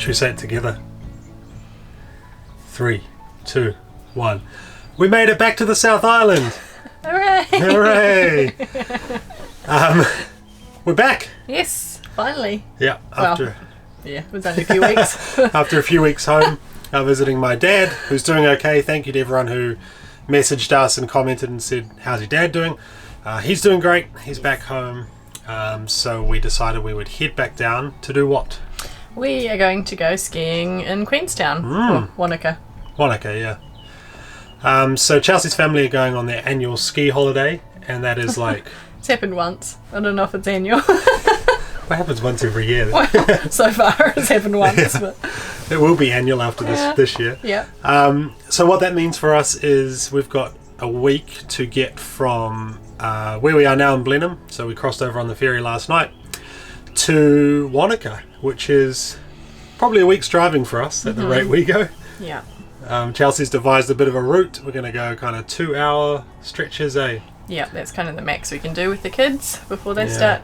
Should we say it together? 3, 2, 1. We made it back to the South Island! Hooray! Hooray! We're back! Yes, finally. Yeah, after it was only a few weeks. after a few weeks home, visiting my dad, who's doing okay. Thank you to everyone who messaged us and commented and said, how's your dad doing? He's doing great. He's back home. So we decided we would head back down to do what? We are going to go skiing in Queenstown, or Wanaka. Wanaka, yeah. So Chelsea's family are going on their annual ski holiday, and that is like... It's happened once. I don't know if it's annual. What happens once every year? Well, so far it's happened once. Yeah. But it will be annual after this year. Yeah. So what that means for us is we've got a week to get from where we are now in Blenheim, so we crossed over on the ferry last night, to Wanaka, which is probably a week's driving for us at the rate we go. Yeah. Chelsea's devised a bit of a route. We're going to go kind of 2-hour stretches, Yeah, that's kind of the max we can do with the kids before they start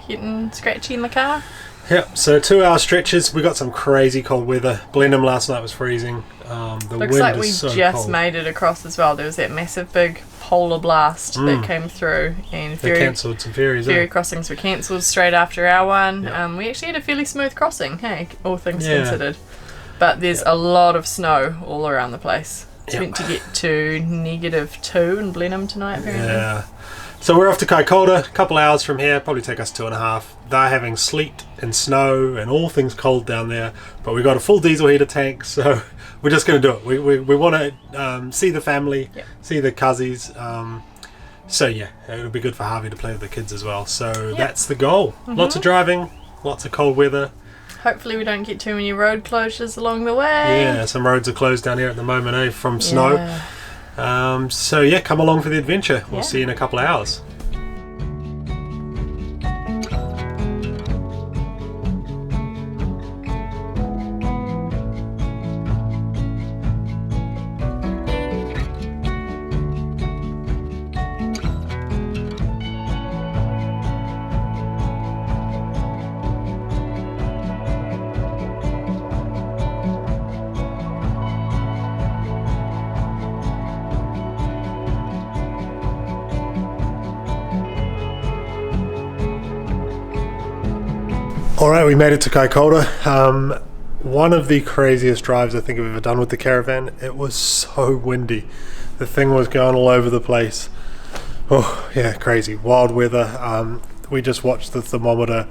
getting scratchy in the car. Yep, so 2-hour stretches. We got some crazy cold weather. Blenheim last night was freezing. The Looks wind like is we so just cold. made it across as well. There was that massive big polar blast that came through, and They cancelled some ferries. ferry crossings were cancelled straight after our one. Yeah. We actually had a fairly smooth crossing, hey, all things considered. But there's a lot of snow all around the place. It's meant to get to -2 in Blenheim tonight, apparently. Yeah. So we're off to Kaikoura, a couple hours from here, probably take us 2.5. They're having sleet and snow and all things cold down there, but we've got a full diesel heater tank, so we're just going to do it. We want to see the family, see the cuzzies. So yeah, it'll be good for Harvey to play with the kids as well. So that's the goal. Lots of driving, lots of cold weather. Hopefully we don't get too many road closures along the way. Yeah, some roads are closed down here at the moment, from snow. So yeah, come along for the adventure. We'll see you in a couple of hours. Alright, we made it to Kaikoura. One of the craziest drives I think I've ever done with the caravan. It was so windy. The thing was going all over the place. Oh yeah, crazy. Wild weather. We just watched the thermometer.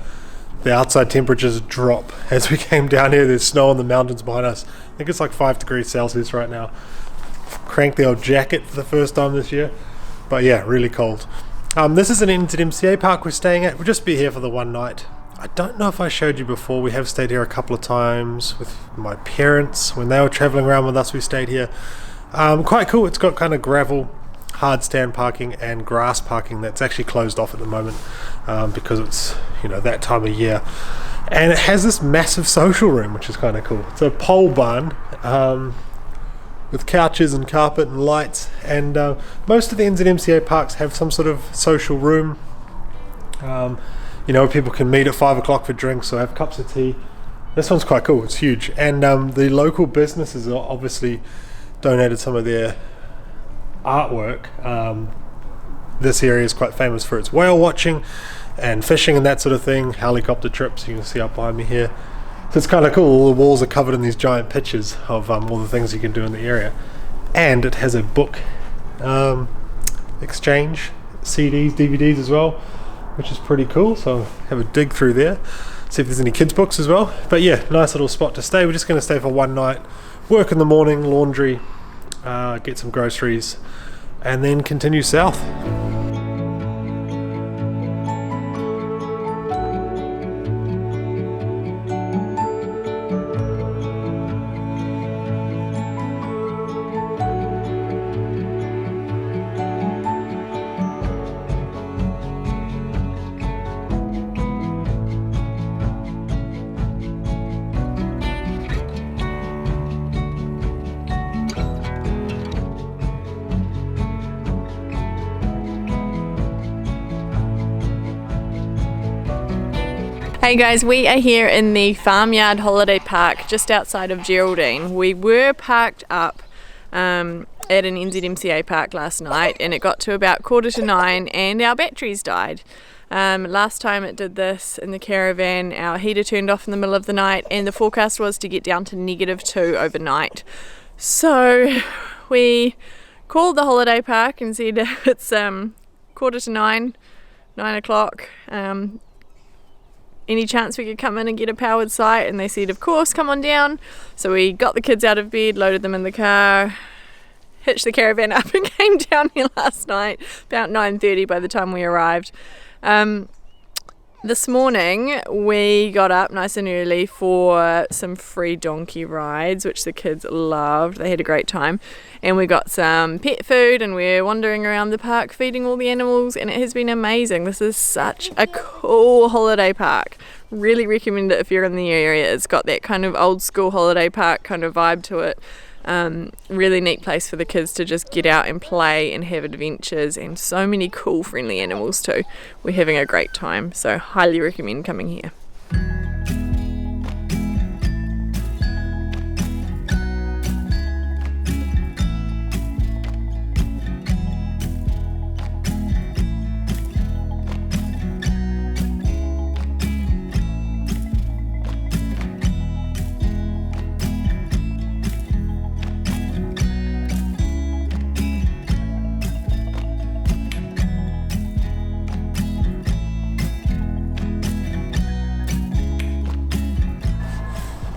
The outside temperatures drop as we came down here. There's snow on the mountains behind us. I think it's like 5 degrees Celsius right now. Cranked the old jacket for the first time this year. But yeah, really cold. This is an NZMCA park we're staying at. We'll just be here for the one night. I don't know if I showed you before, we have stayed here a couple of times with my parents. When they were travelling around with us, we stayed here. Quite cool. It's got kind of gravel, hard stand parking and grass parking that's actually closed off at the moment because it's, that time of year. And it has this massive social room, which is kind of cool. It's a pole barn with couches and carpet and lights. And most of the NZMCA parks have some sort of social room. People can meet at 5 o'clock for drinks or have cups of tea. This one's quite cool. It's huge. And the local businesses obviously donated some of their artwork. This area is quite famous for its whale watching and fishing and that sort of thing. Helicopter trips, you can see up behind me here. So it's kind of cool. All the walls are covered in these giant pictures of all the things you can do in the area. And it has a book exchange, CDs, DVDs as well, which is pretty cool. So have a dig through there, see if there's any kids books as well. But yeah, nice little spot to stay. We're just going to stay for one night, work in the morning, laundry, get some groceries, and then continue south. Hey guys, we are here in the Farmyard holiday park just outside of Geraldine. We were parked up at an NZMCA park last night and it got to about 8:45 and our batteries died. Last time it did this in the caravan, our heater turned off in the middle of the night and the forecast was to get down to -2 overnight. So we called the holiday park and said it's 8:45, 9 o'clock. Any chance we could come in and get a powered site? And they said, of course, come on down. So we got the kids out of bed, loaded them in the car, hitched the caravan up and came down here last night, about 9:30 by the time we arrived. This morning we got up nice and early for some free donkey rides, which the kids loved. They had a great time. And we got some pet food and we're wandering around the park feeding all the animals and it has been amazing. This is such a cool holiday park. Really recommend it if you're in the area. It's got that kind of old school holiday park kind of vibe to it. Really neat place for the kids to just get out and play and have adventures, and so many cool friendly animals too. We're having a great time, so highly recommend coming here.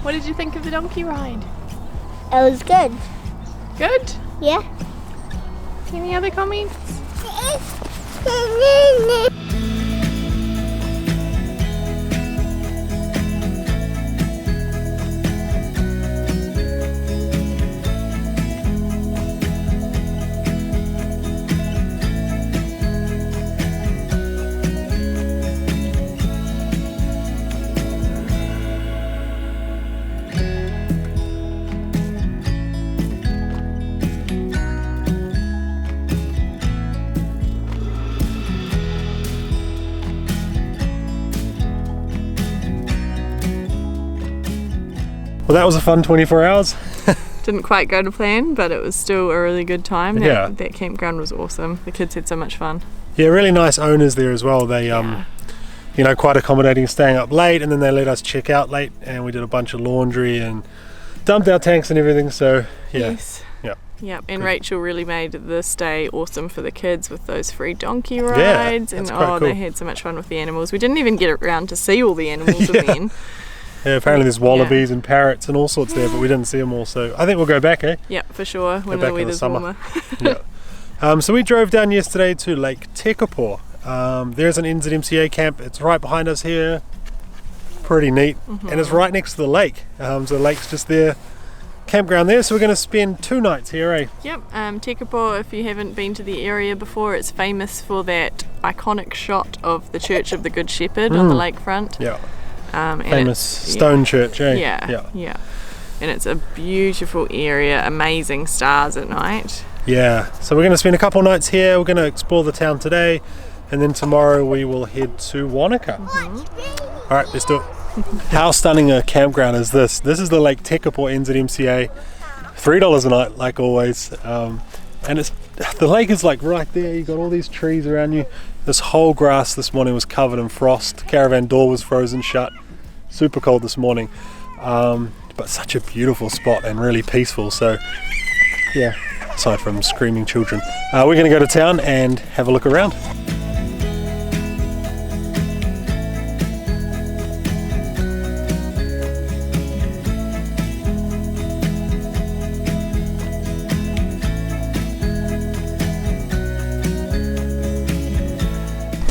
What did you think of the donkey ride? It was good. Good? Yeah. Any other comments? Well, that was a fun 24 hours. Didn't quite go to plan, but it was still a really good time. Yeah. That campground was awesome. The kids had so much fun. Yeah, really nice owners there as well. They, you know, quite accommodating, staying up late, and then they let us check out late, and we did a bunch of laundry and dumped our tanks and everything. So yeah, Yes. yeah, Yep, and Good. Rachel really made the stay awesome for the kids with those free donkey rides, and that's quite they cool. had so much fun with the animals. We didn't even get around to see all the animals again. Yeah, apparently there's wallabies and parrots and all sorts there, but we didn't see them all. So I think we'll go back, eh? Yep, for sure, when back the in the weather's summer. warmer. Yeah. So we drove down yesterday to Lake Tekapo. There's an NZMCA camp. It's right behind us here. Pretty neat, and it's right next to the lake. So the lake's just there, campground there. So we're going to spend 2 nights here, eh? Yep, Tekapo, if you haven't been to the area before, it's famous for that iconic shot of the Church of the Good Shepherd on the lakefront. Yeah. And Famous stone church, eh? Yeah. And it's a beautiful area, amazing stars at night. Yeah, so we're going to spend a couple nights here. We're going to explore the town today, and then tomorrow we will head to Wanaka. All right, let's do it. How stunning a campground is this? This is the Lake Tekapo NZMCA, $3 a night, like always. And the lake is like right there. You got all these trees around you. This whole grass this morning was covered in frost. Caravan door was frozen shut. Super cold this morning. But such a beautiful spot and really peaceful. So yeah, aside from screaming children. We're going to go to town and have a look around.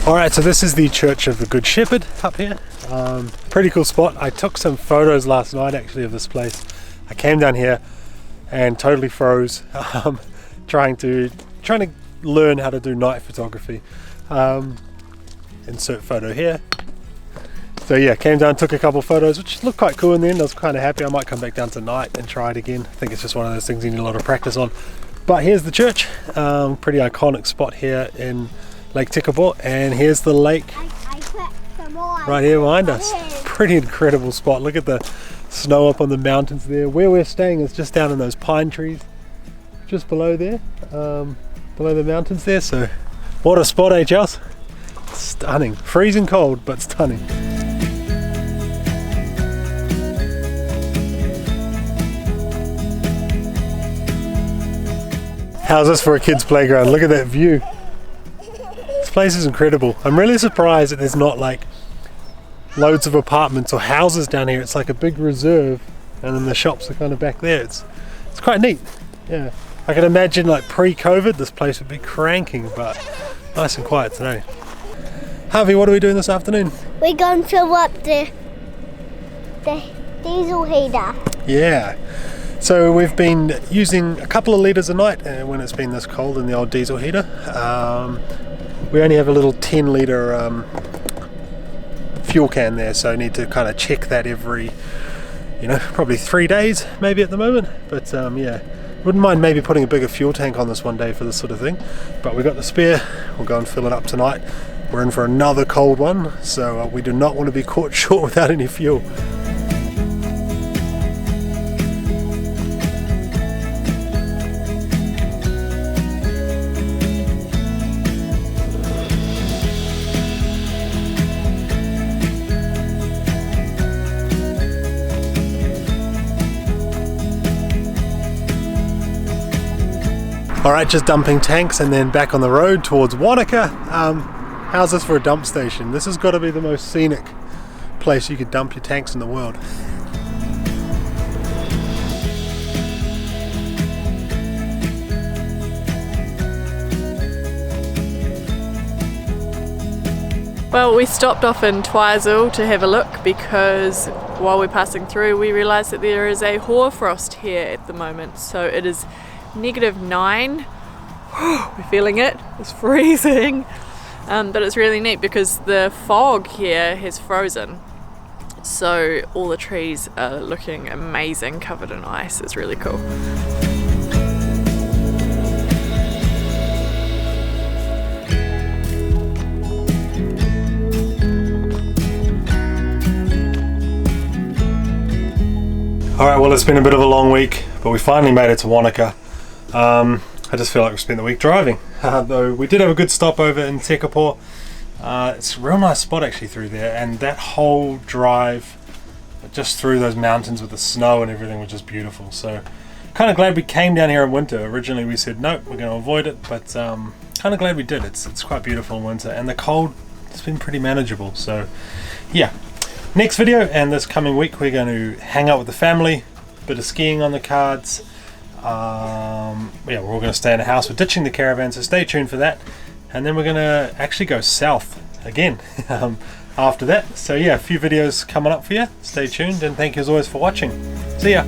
Alright, so this is the Church of the Good Shepherd up here. Pretty cool spot. I took some photos last night actually of this place. I came down here and totally froze, trying to learn how to do night photography. Insert photo here. So yeah, came down, took a couple photos, which looked quite cool in the end. I was kind of happy. I might come back down tonight and try it again. I think it's just one of those things you need a lot of practice on. But here's the church. Pretty iconic spot here in Lake Tekapo, and here's the lake. I put some right here behind us. Pretty incredible spot. Look at the snow up on the mountains there. Where we're staying is just down in those pine trees, just below there, below the mountains there. So what a spot, eh, Charles? Stunning. Freezing cold, but stunning. How's this for a kid's playground? Look at that view. This place is incredible. I'm really surprised that there's not like loads of apartments or houses down here. It's like a big reserve, and then the shops are kind of back there. It's quite neat. Yeah, I can imagine like pre-COVID this place would be cranking, but nice and quiet today. Harvey, what are we doing this afternoon? We're going to fill up the diesel heater. Yeah. So we've been using a couple of litres a night when it's been this cold in the old diesel heater. We only have a little 10 litre fuel can there, so I need to kind of check that every, probably 3 days maybe at the moment. But yeah, wouldn't mind maybe putting a bigger fuel tank on this one day for this sort of thing. But we got the spare, we'll go and fill it up tonight. We're in for another cold one, so we do not want to be caught short without any fuel. Alright, just dumping tanks and then back on the road towards Wanaka. How's this for a dump station? This has got to be the most scenic place you could dump your tanks in the world. Well, we stopped off in Twazel to have a look because while we're passing through we realised that there is a hoarfrost here at the moment. So it is -9. We're feeling it. It's freezing. But it's really neat because the fog here has frozen. So all the trees are looking amazing, covered in ice. It's really cool. Alright, well, it's been a bit of a long week, but we finally made it to Wanaka. I just feel like we spent the week driving, though we did have a good stopover in Tekapo. It's a real nice spot actually through there, and that whole drive just through those mountains with the snow and everything was just beautiful. So kind of glad we came down here in winter. Originally we said nope, we're going to avoid it, but kind of glad we did. It's quite beautiful in winter, and the cold has been pretty manageable. So yeah, next video and this coming week we're going to hang out with the family, bit of skiing on the cards. Yeah, we're all going to stay in the house. We're ditching the caravan, so stay tuned for that. And then we're going to actually go south again after that. So yeah, a few videos coming up for you. Stay tuned, and thank you as always for watching. See ya.